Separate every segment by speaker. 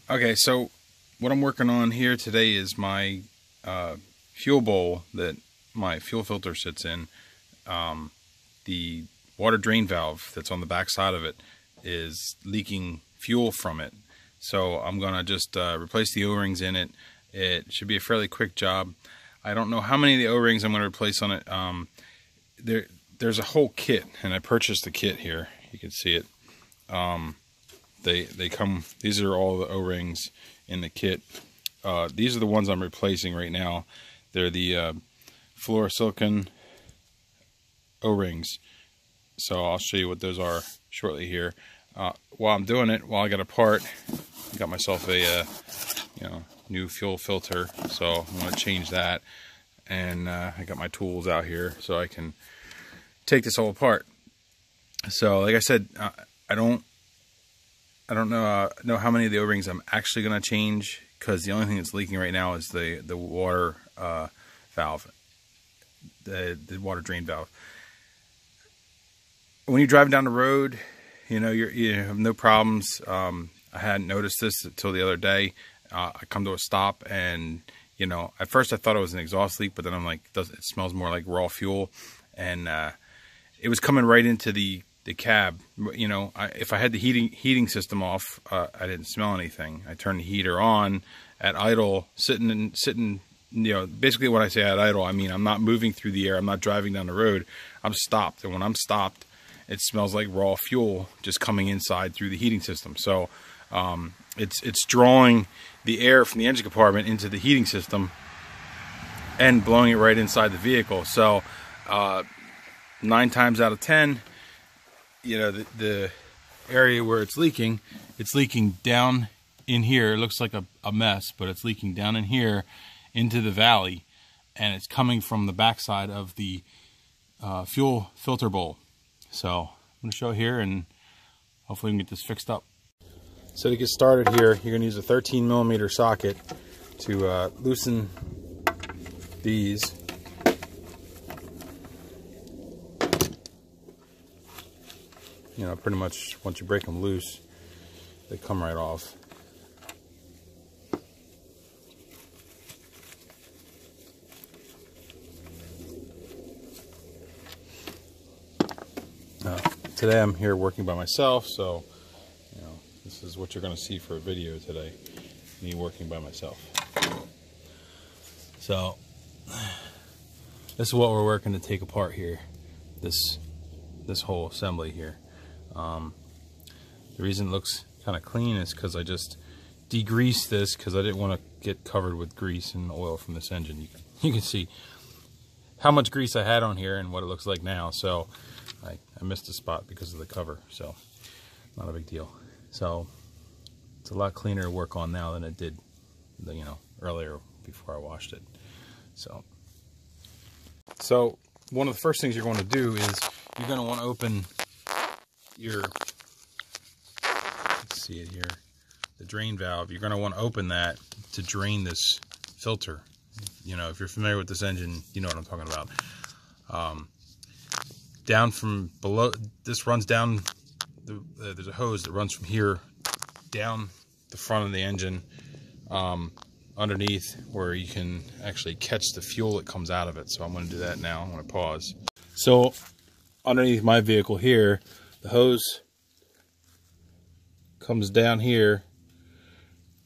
Speaker 1: Okay, so what I'm working on here today is my fuel bowl that my fuel filter sits in. The water drain valve that's on the back side of it is leaking fuel from it. So I'm going to just replace the O-rings in it. It should be a fairly quick job. I don't know how many of the O-rings I'm going to replace on it. There's a whole kit, and I purchased the kit here. You can see it. They come, these are all the O-rings in the kit. These are the ones I'm replacing right now. They're the fluorosilicon O-rings. So I'll show you what those are shortly here. While I'm doing it, while I got a part, I got myself a new fuel filter. So I'm going to change that. And I got my tools out here so I can take this all apart. So like I said, I don't know how many of the O-rings I'm actually going to change, because the only thing that's leaking right now is the water valve, the water drain valve. When you're driving down the road, you have no problems. I hadn't noticed this until the other day. I come to a stop, and at first I thought it was an exhaust leak, but then I'm like, it smells more like raw fuel, and it was coming right into the cab. If I had the heating system off, I didn't smell anything. I turned the heater on at idle, sitting. Basically when I say at idle, I mean I'm not moving through the air. I'm not driving down the road. I'm stopped, and when I'm stopped, it smells like raw fuel just coming inside through the heating system. So it's drawing the air from the engine compartment into the heating system and blowing it right inside the vehicle. So 9 times out of 10, the area where it's leaking down in here. It looks like a mess, but it's leaking down in here into the valley, and it's coming from the backside of the fuel filter bowl. So I'm going to show here, and hopefully we can get this fixed up. So to get started here, you're going to use a 13mm socket to loosen these. Pretty much once you break them loose, they come right off. Today I'm here working by myself, so this is what you're going to see for a video today, me working by myself. So this is what we're working to take apart here, this whole assembly here. The reason it looks kind of clean is because I just degreased this, because I didn't want to get covered with grease and oil from this engine. You can see how much grease I had on here and what it looks like now. So I missed a spot because of the cover, so not a big deal. So it's a lot cleaner to work on now than it did, earlier before I washed it. So one of the first things you're going to do is you're going to want to open your, let's see it here, the drain valve. You're going to want to open that to drain this filter. If you're familiar with this engine, you know what I'm talking about. Down from below, this runs down, there's a hose that runs from here down the front of the engine, underneath, where you can actually catch the fuel that comes out of it. So I'm going to do that now. I'm going to pause. So underneath my vehicle here, the hose comes down here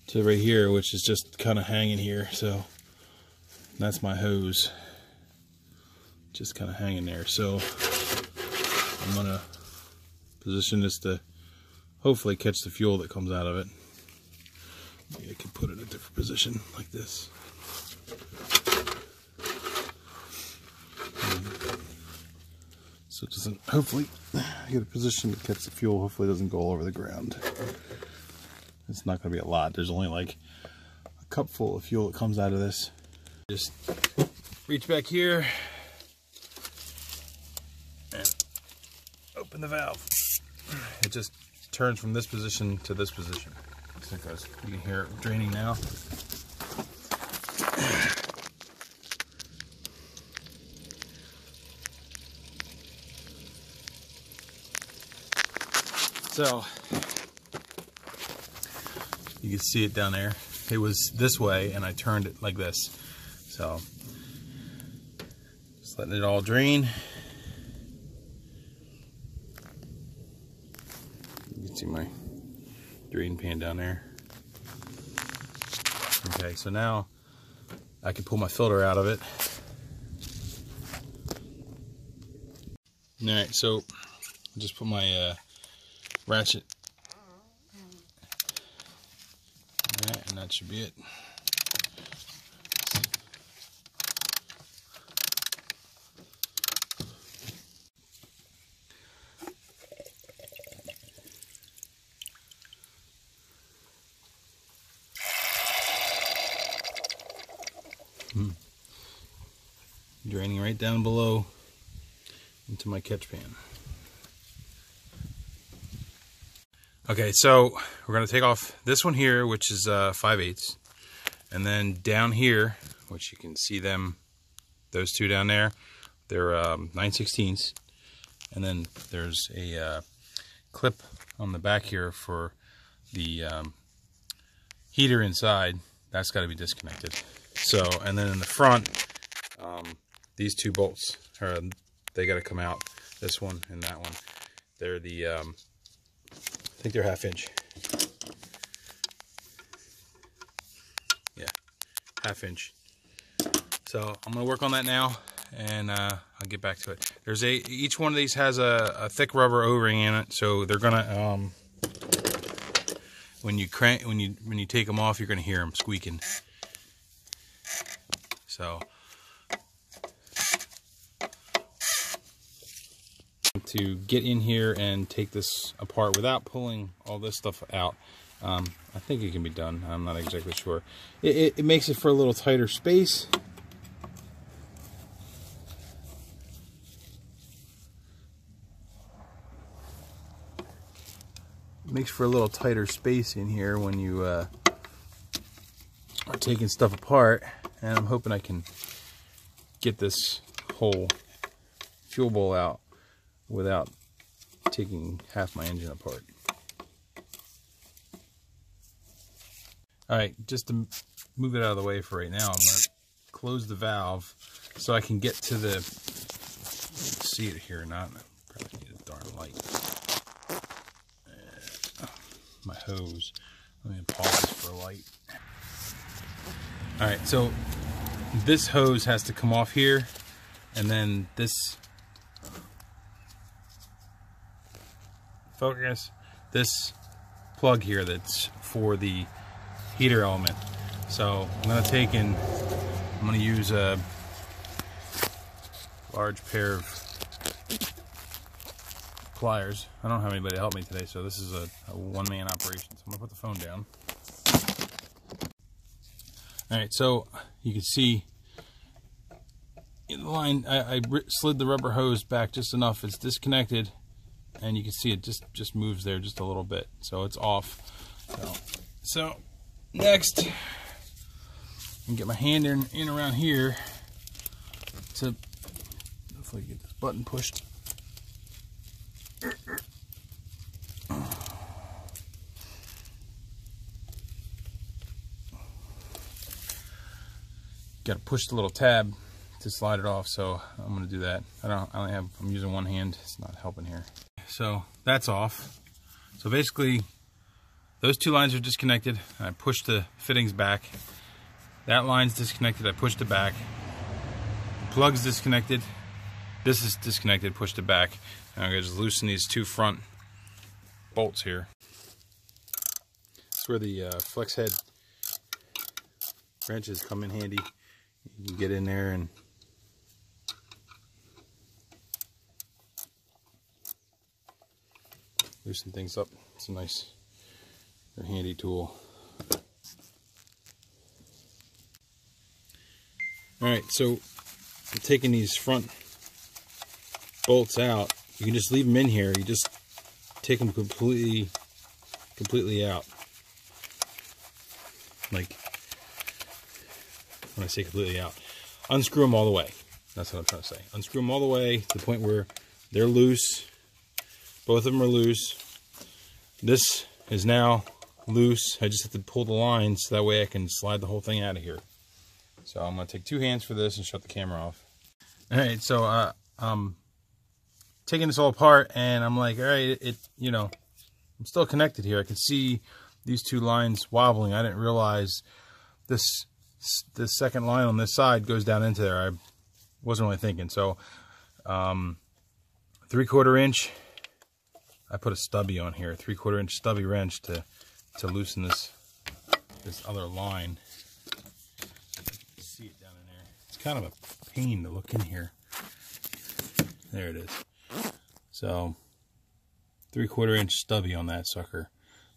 Speaker 1: to right here, which is just kind of hanging here. So that's my hose, just kind of hanging there. So I'm going to position this to hopefully catch the fuel that comes out of it. Maybe I can put it in a different position like this. So it doesn't, hopefully, get a position to catch the fuel. Hopefully it doesn't go all over the ground. It's not going to be a lot. There's only like a cup full of fuel that comes out of this. Just reach back here and open the valve. It just turns from this position to this position. Because you can hear it draining now. So You can see it down there. It was this way and I turned it like this. So just letting it all drain. You can see my drain pan down there. Okay, so now I can pull my filter out of it. Alright, so I'll just put my ratchet. Alright, and that should be it. Draining right down below into my catch pan. Okay, so we're going to take off this one here, which is 5/8, and then down here, which you can see them, those two down there, they're 9/16, and then there's a clip on the back here for the heater inside. That's got to be disconnected. So, and then in the front, these two bolts are, they got to come out. This one and that one. They're the I think they're 1/2 inch. Yeah, 1/2 inch. So I'm gonna work on that now, and I'll get back to it. There's each one of these has a thick rubber O-ring in it, so they're gonna when you take them off, you're gonna hear them squeaking. So to get in here and take this apart without pulling all this stuff out, I think it can be done. I'm not exactly sure. It makes it for a little tighter space. It makes for a little tighter space in here when you are taking stuff apart, and I'm hoping I can get this whole fuel bowl out without taking half my engine apart. Alright, just to move it out of the way for right now, I'm going to close the valve so I can get to the, see it here or not, I probably need a darn light. My hose. Let me pause this for a light. Alright, so this hose has to come off here, and then this this plug here that's for the heater element. So I'm going to take and I'm going to use a large pair of pliers. I don't have anybody to help me today, so this is a one-man operation. So I'm going to put the phone down. Alright, so you can see in the line, I slid the rubber hose back just enough. It's disconnected, and you can see it just moves there just a little bit. So it's off. So next, I can get my hand in around here to hopefully get this button pushed. Got to push the little tab to slide it off, so I'm going to do that. I'm using one hand. It's not helping here. So that's off. So basically, those two lines are disconnected. I pushed the fittings back. That line's disconnected. I pushed it back. The plug's disconnected. This is disconnected. Pushed it back. And I'm going to just loosen these two front bolts here. That's where the flex head wrenches come in handy. You can get in there and loosen things up. It's a nice, handy tool. Alright, so I'm taking these front bolts out. You can just leave them in here. You just take them completely out. Like, when I say completely out, unscrew them all the way. That's what I'm trying to say. Unscrew them all the way to the point where they're loose. Both of them are loose. This is now loose. I just have to pull the line so that way I can slide the whole thing out of here. So I'm going to take 2 hands for this and shut the camera off. Alright, so I'm taking this all apart and I'm like, alright, you know, I'm still connected here. I can see these 2 lines wobbling. I didn't realize this second line on this side goes down into there. I wasn't really thinking. So 3/4 inch, I put a stubby on here, 3/4 inch stubby wrench to loosen this other line. See it down in there. It's kind of a pain to look in here. There it is. So 3/4 inch stubby on that sucker.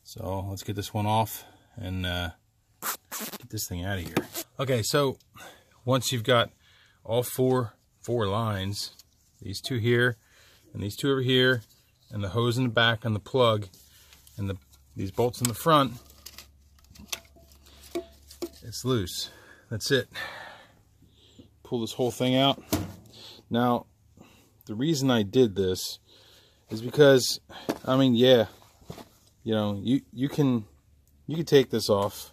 Speaker 1: So let's get this one off and get this thing out of here. Okay, so once you've got all four lines, these 2 here and these 2 over here, and the hose in the back and the plug, and these bolts in the front, it's loose. That's it. Pull this whole thing out. Now, the reason I did this is because, I mean, yeah, you know, you can take this off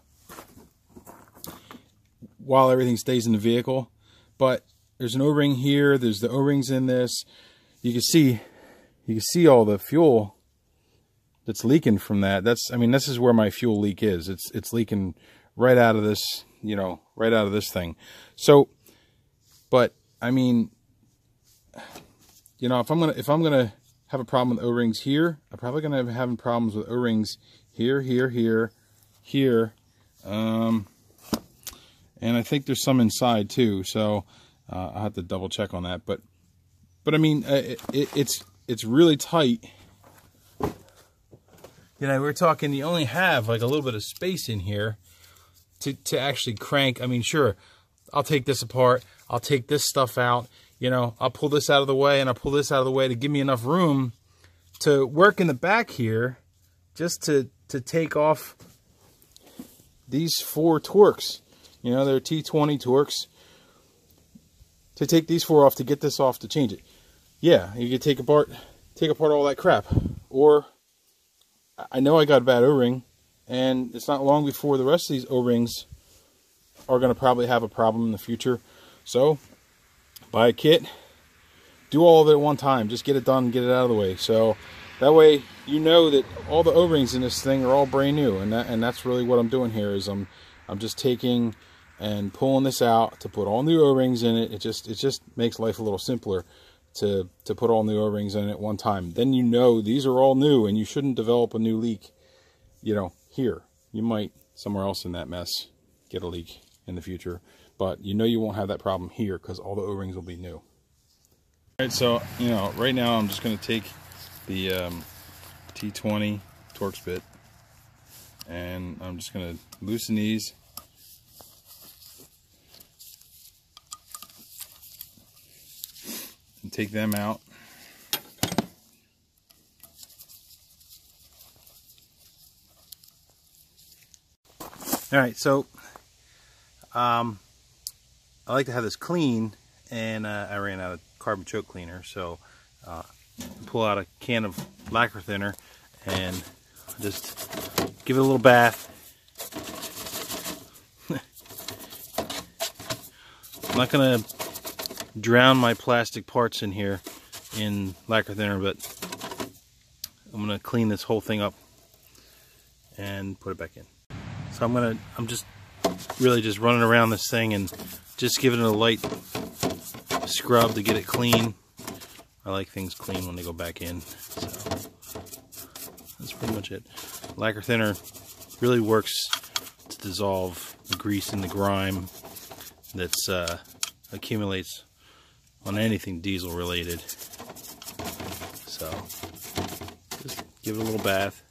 Speaker 1: while everything stays in the vehicle, but there's an O-ring here. There's the O-rings in this. You can see all the fuel that's leaking from that. I mean, this is where my fuel leak is. It's leaking right out of this, you know, right out of this thing. So, but I mean, you know, if I'm gonna have a problem with O-rings here, I'm probably gonna have having problems with O-rings here, here, and I think there's some inside too. So I'll have to double check on that. But I mean, it's really tight. You know, we're talking, you only have like a little bit of space in here to actually crank. I mean, sure, I'll take this apart. I'll take this stuff out. You know, I'll pull this out of the way and I'll pull this out of the way to give me enough room to work in the back here, just to take off these 4 Torx. You know, they're T20 Torx. To take these 4 off, to get this off, to change it. Yeah, you could take apart all that crap. Or, I know I got a bad O-ring, and it's not long before the rest of these O-rings are going to probably have a problem in the future. So, buy a kit, do all of it at one time, just get it done and get it out of the way. So that way you know that all the O-rings in this thing are all brand new, and that's really what I'm doing here. Is I'm just taking and pulling this out to put all new O-rings in it. It just makes life a little simpler to put all new O-rings in at one time. Then you know these are all new, and you shouldn't develop a new leak, you know, here. You might somewhere else in that mess get a leak in the future, but you know you won't have that problem here because all the O-rings will be new. All right, so, you know, right now I'm just going to take the T20 Torx bit, and I'm just going to loosen these. And take them out. All right, so I like to have this clean, and I ran out of carbon choke cleaner, so pull out a can of lacquer thinner and just give it a little bath. I'm not gonna drown my plastic parts in here in lacquer thinner, but I'm gonna clean this whole thing up and put it back in. So I'm just really just running around this thing and just giving it a light scrub to get it clean. I like things clean when they go back in, so that's pretty much it. Lacquer thinner really works to dissolve the grease and the grime that's accumulates on anything diesel related. So just give it a little bath,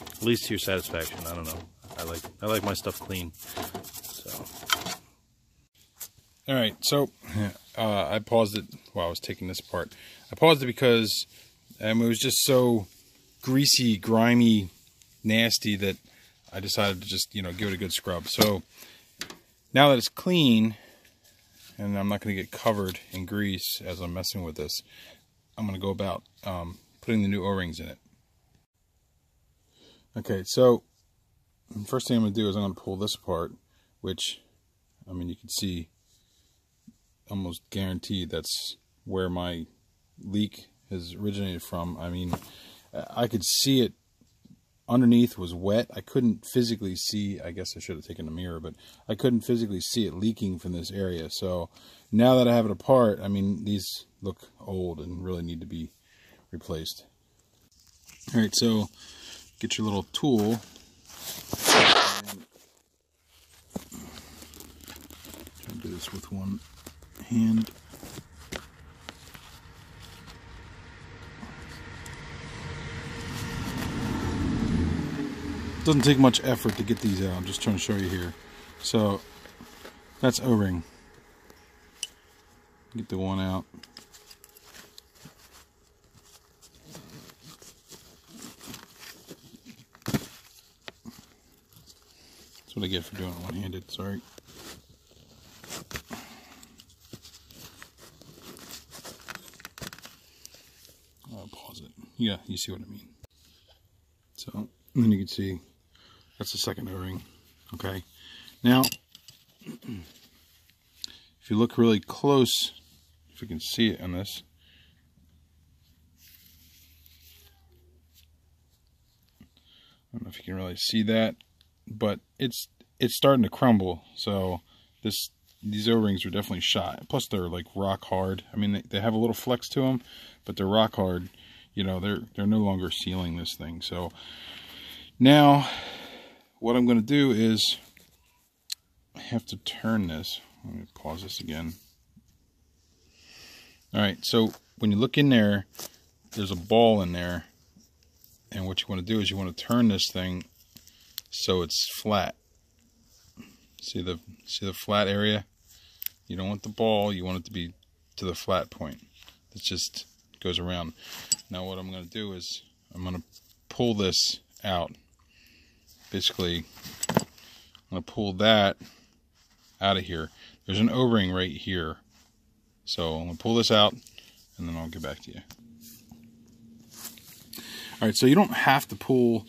Speaker 1: at least to your satisfaction. I don't know. I like my stuff clean. So, all right. So I paused it while I was taking this apart. I paused it because it was just so greasy, grimy, nasty that I decided to just, you know, give it a good scrub. So now that it's clean, and I'm not going to get covered in grease as I'm messing with this, I'm going to go about putting the new O-rings in it. Okay, so the first thing I'm going to do is I'm going to pull this apart, which, I mean, you can see almost guaranteed that's where my leak has originated from. I mean, I could see it underneath was wet. I couldn't physically see, I guess I should have taken a mirror, but I couldn't physically see it leaking from this area. So now that I have it apart, I mean, these look old and really need to be replaced. All right, so get your little tool. And try to do this with one hand. Doesn't take much effort to get these out. I'm just trying to show you here. So that's O-ring. Get the one out. That's what I get for doing it one-handed. Sorry. I'll pause it. Yeah, you see what I mean. So, and then you can see that's the second O-ring. Okay. Now, if you look really close, if you can see it on this, I don't know if you can really see that, but it's starting to crumble. So these O-rings are definitely shot. Plus, they're like rock hard. I mean, they have a little flex to them, but they're rock hard. You know, they're no longer sealing this thing. So now, what I'm going to do is I have to turn this. Let me pause this again. All right, so when you look in there, there's a ball in there, and what you want to do is you want to turn this thing so it's flat. See the flat area? You don't want the ball, you want it to be to the flat point. It just goes around. Now what I'm going to do is I'm going to pull this out. Basically, I'm going to pull that out of here. There's an O-ring right here. So I'm going to pull this out, and then I'll get back to you. Alright, so you don't have to pull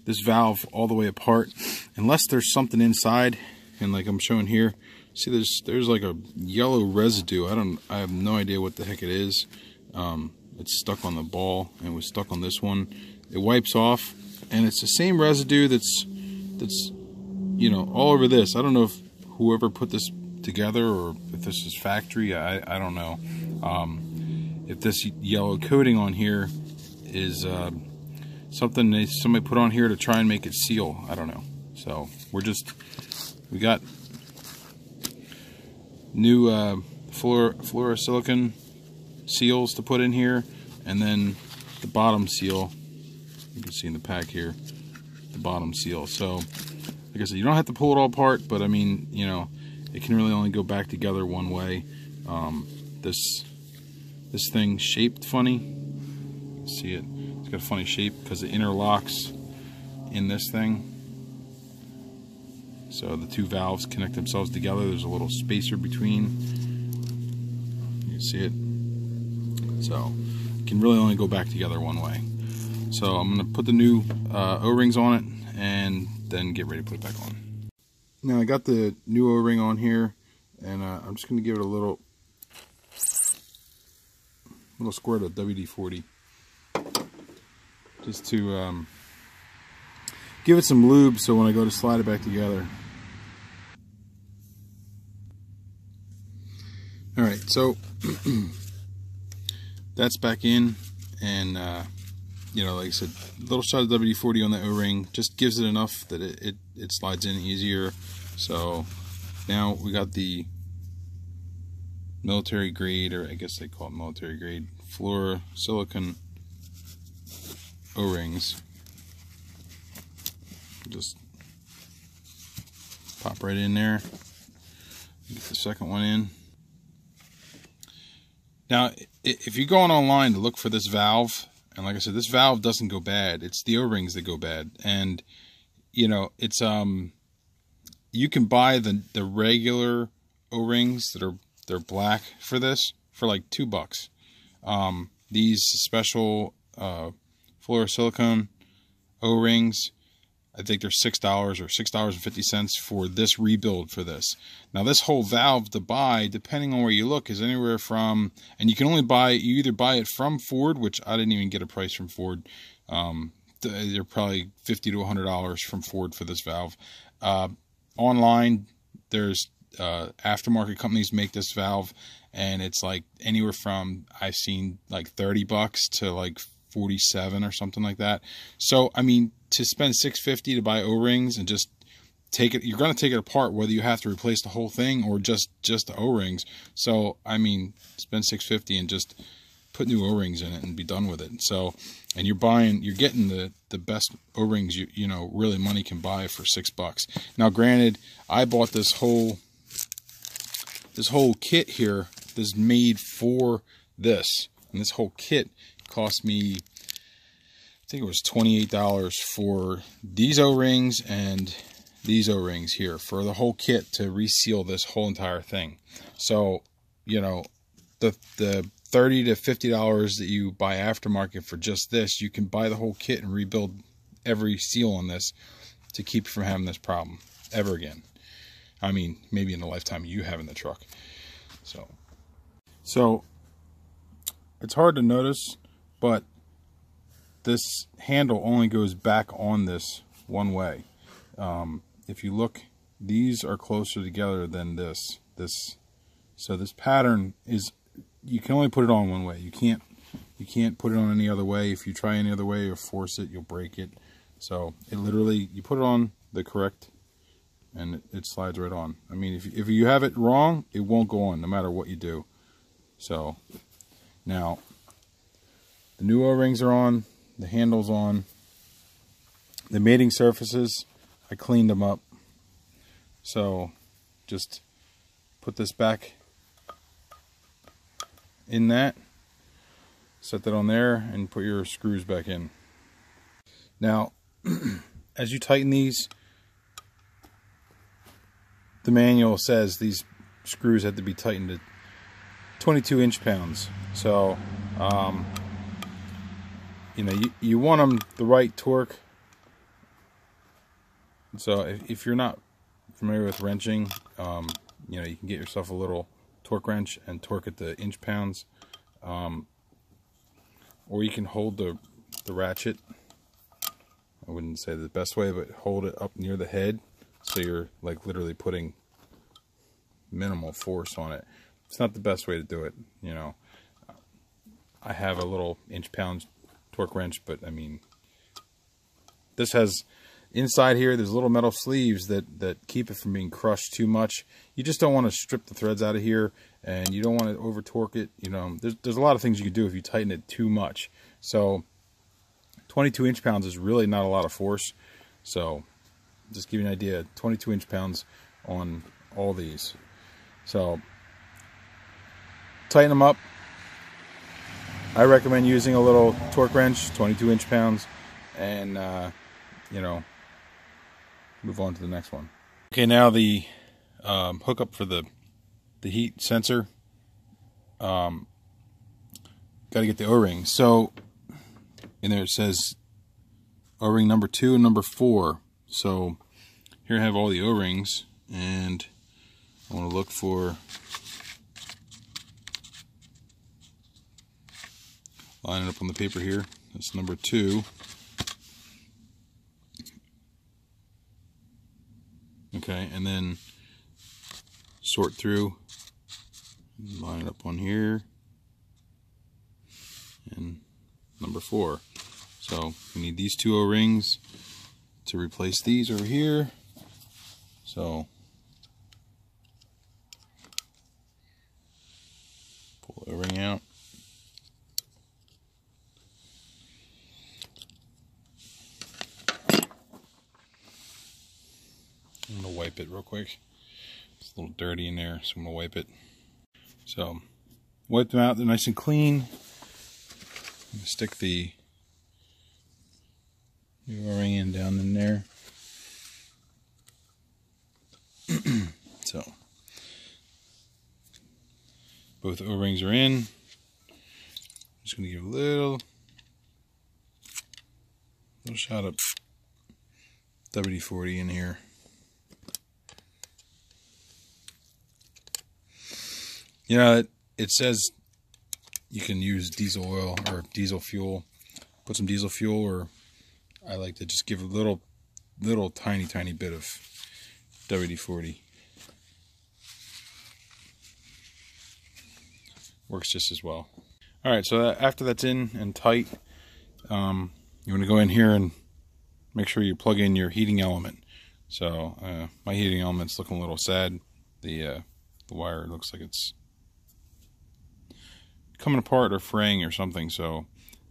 Speaker 1: this valve all the way apart unless there's something inside, and like I'm showing here, see there's like a yellow residue. I have no idea what the heck it is. It's stuck on the ball, and it was stuck on this one. It wipes off, and it's the same residue that's you know, all over this. I don't know if whoever put this together or if this is factory. I don't know. If this yellow coating on here is something somebody put on here to try and make it seal. I don't know. So we got new fluorosilicon seals to put in here, and then the bottom seal, you can see in the pack here, the bottom seal. So like I said, you don't have to pull it all apart, but I mean, you know, it can really only go back together one way. This thing's shaped funny. You can see it. It's got a funny shape because it interlocks in this thing. So the two valves connect themselves together. There's a little spacer between. You can see it. So it can really only go back together one way. So I'm going to put the new O-rings on it and then get ready to put it back on. Now I got the new O-ring on here, and I'm just going to give it a little squirt of WD-40 just to give it some lube so when I go to slide it back together. Alright, so that's back in, and you know, like I said, a little shot of WD-40 on the O-ring just gives it enough that it slides in easier. So now we got the military grade, or I guess they call it military grade, fluorosilicon O-rings. Just pop right in there. Get the second one in. Now, if you're going online to look for this valve, and like I said, this valve doesn't go bad. It's the O-rings that go bad. And, you know, it's you can buy the regular O-rings that they're black for this for like $2. These special fluorosilicon O-rings, I think they're $6 or $6.50 for this rebuild for this. Now this whole valve to buy, depending on where you look, is anywhere from, and you can only buy, you either buy it from Ford, which I didn't even get a price from Ford. They're probably $50 to $100 from Ford for this valve. Online, there's aftermarket companies make this valve, and it's like anywhere from, I've seen like $30 to like 47 or something like that. So I mean, to spend $6.50 to buy O-rings and just take it, you're going to take it apart whether you have to replace the whole thing or just the O-rings. So I mean, spend $6.50 and just put new O-rings in it and be done with it. So, and you're getting the best O-rings you know really money can buy for $6. Now granted, I bought this whole kit here that's made for this, and this whole kit cost me, I think it was $28 for these O-rings and these O-rings here for the whole kit to reseal this whole entire thing. So, you know, the $30 to $50 that you buy aftermarket for just this, you can buy the whole kit and rebuild every seal on this to keep you from having this problem ever again. I mean, maybe in the lifetime you have in the truck. So it's hard to notice, but this handle only goes back on this one way. If you look, these are closer together than this. So this pattern is, you can only put it on one way. You can't put it on any other way. If you try any other way or force it, you'll break it. So it literally, you put it on the correct, and it slides right on. I mean, if you have it wrong, it won't go on no matter what you do. So now the new O-rings are on, the handle's on, the mating surfaces, I cleaned them up. So just put this back in that, set that on there, and put your screws back in. Now as you tighten these, the manual says these screws have to be tightened to 22 inch-pounds. So you know, you want them the right torque. So if you're not familiar with wrenching, you know, you can get yourself a little torque wrench and torque it to inch-pounds, or you can hold the ratchet. I wouldn't say the best way, but hold it up near the head so you're like literally putting minimal force on it. It's not the best way to do it, you know. I have a little inch-pound torque wrench, but I mean, this has inside here, there's little metal sleeves that keep it from being crushed too much. You just don't want to strip the threads out of here, and you don't want to over torque it. You know, there's a lot of things you can do if you tighten it too much. So 22 inch-pounds is really not a lot of force. So just give you an idea, 22 inch-pounds on all these. So tighten them up. I recommend using a little torque wrench, 22 inch-pounds, and you know, move on to the next one. Okay, now the hookup for the heat sensor. Got to get the O-ring. So in there it says O-ring number 2 and number 4. So here I have all the O-rings, and I want to look for, line it up on the paper here. That's number 2. Okay, and then sort through, line it up on here, and number 4. So we need these 2 O-rings to replace these over here. So pull the O-ring out. I'm going to wipe it real quick. It's a little dirty in there, so I'm going to wipe it. So, wipe them out, they're nice and clean. I'm going to stick the O-ring in down in there. So, both O-rings are in. I'm just going to give a little shot of WD-40 in here. You know, it says you can use diesel oil or diesel fuel. Put some diesel fuel, or I like to just give a little tiny bit of WD-40. Works just as well. Alright, so after that's in and tight, you want to go in here and make sure you plug in your heating element. So my heating element's looking a little sad. The wire looks like it's coming apart or fraying or something, so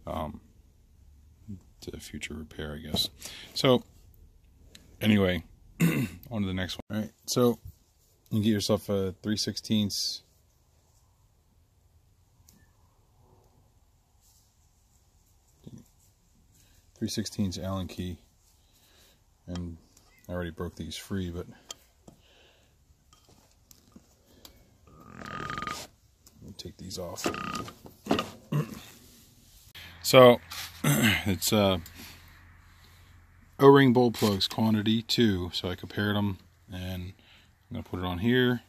Speaker 1: to future repair, I guess. So anyway, on to the next one. All right, so you get yourself a 3/16 Allen key, and I already broke these free, but let me take these off. So it's O-ring bolt plugs, quantity 2. So I compared them, and I'm gonna put it on here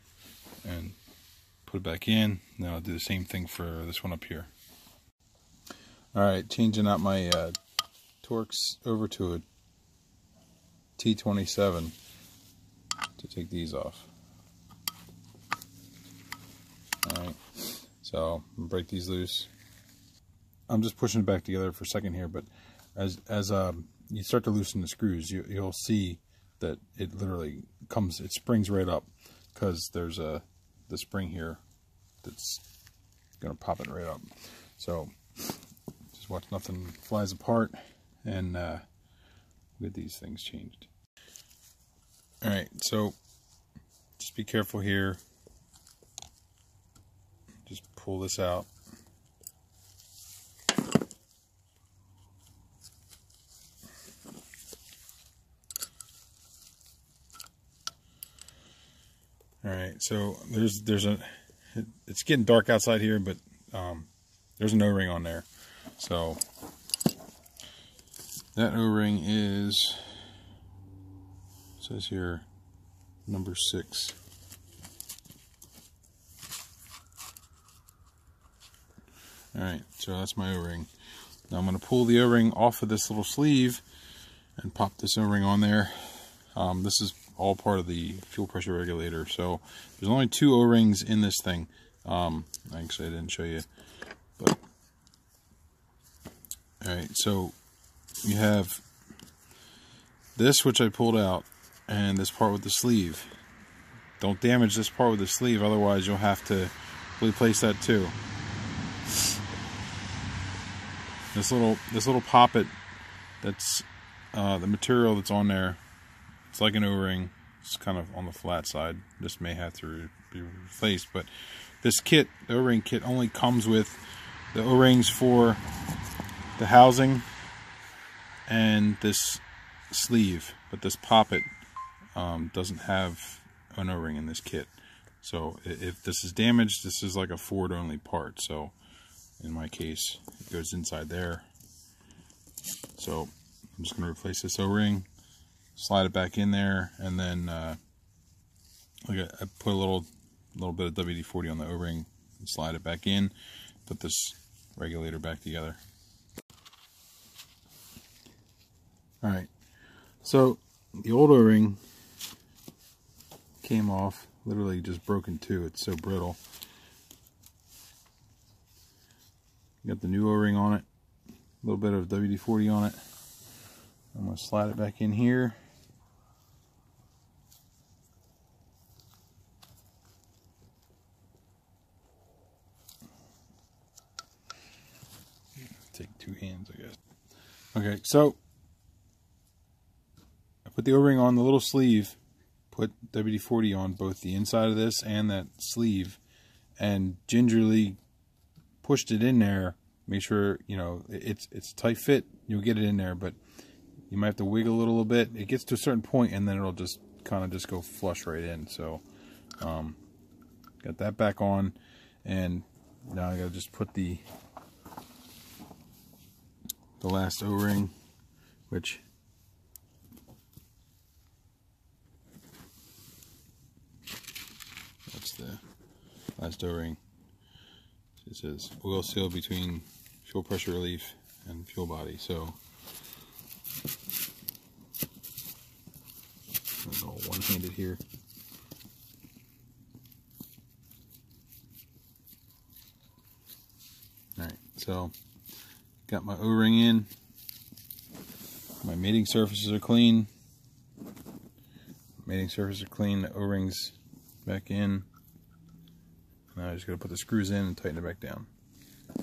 Speaker 1: and put it back in. Now I'll do the same thing for this one up here. All right, changing out my Torx over to a T27 to take these off. All right, so I'm gonna break these loose. I'm just pushing it back together for a second here, but as you start to loosen the screws, you'll see that it literally it springs right up, because there's the spring here that's gonna pop it right up. So just watch nothing flies apart, and get these things changed. All right, so just be careful here. Just pull this out. All right, so it's getting dark outside here, but there's an O-ring on there. So that O-ring is, it says here, number 6. All right, so that's my O-ring. Now I'm going to pull the O-ring off of this little sleeve and pop this O-ring on there. This is all part of the fuel pressure regulator. So there's only 2 O-rings in this thing. Actually, I didn't show you. But all right, so you have this, which I pulled out, and this part with the sleeve. Don't damage this part with the sleeve, otherwise you'll have to replace that too. This little poppet, that's the material that's on there. It's like an O-ring. It's kind of on the flat side. This may have to be replaced, but this kit, the O-ring kit, only comes with the O-rings for the housing and this sleeve, but this poppet doesn't have an O-ring in this kit. So if this is damaged, this is like a Ford only part. So in my case, it goes inside there. So I'm just going to replace this O-ring, slide it back in there, and then I put a little bit of WD-40 on the O-ring and slide it back in, put this regulator back together. Alright, so the old O-ring came off, literally just broken too, it's so brittle. Got the new O-ring on it, a little bit of WD-40 on it. I'm going to slide it back in here. Take 2 hands, I guess. Okay, so I put the O-ring on the little sleeve, put WD-40 on both the inside of this and that sleeve, and gingerly pushed it in there. Make sure, you know, it's a tight fit. You'll get it in there, but you might have to wiggle it a little bit. It gets to a certain point, and then it'll just kind of just go flush right in. So got that back on, and now I gotta just put the last O-ring, which last O-ring. It says oil seal between fuel pressure relief and fuel body. So I'm all one-handed here. Alright, so got my O-ring in. My mating surfaces are clean. Mating surfaces are clean. The O-rings back in. Now I just gotta put the screws in and tighten it back down.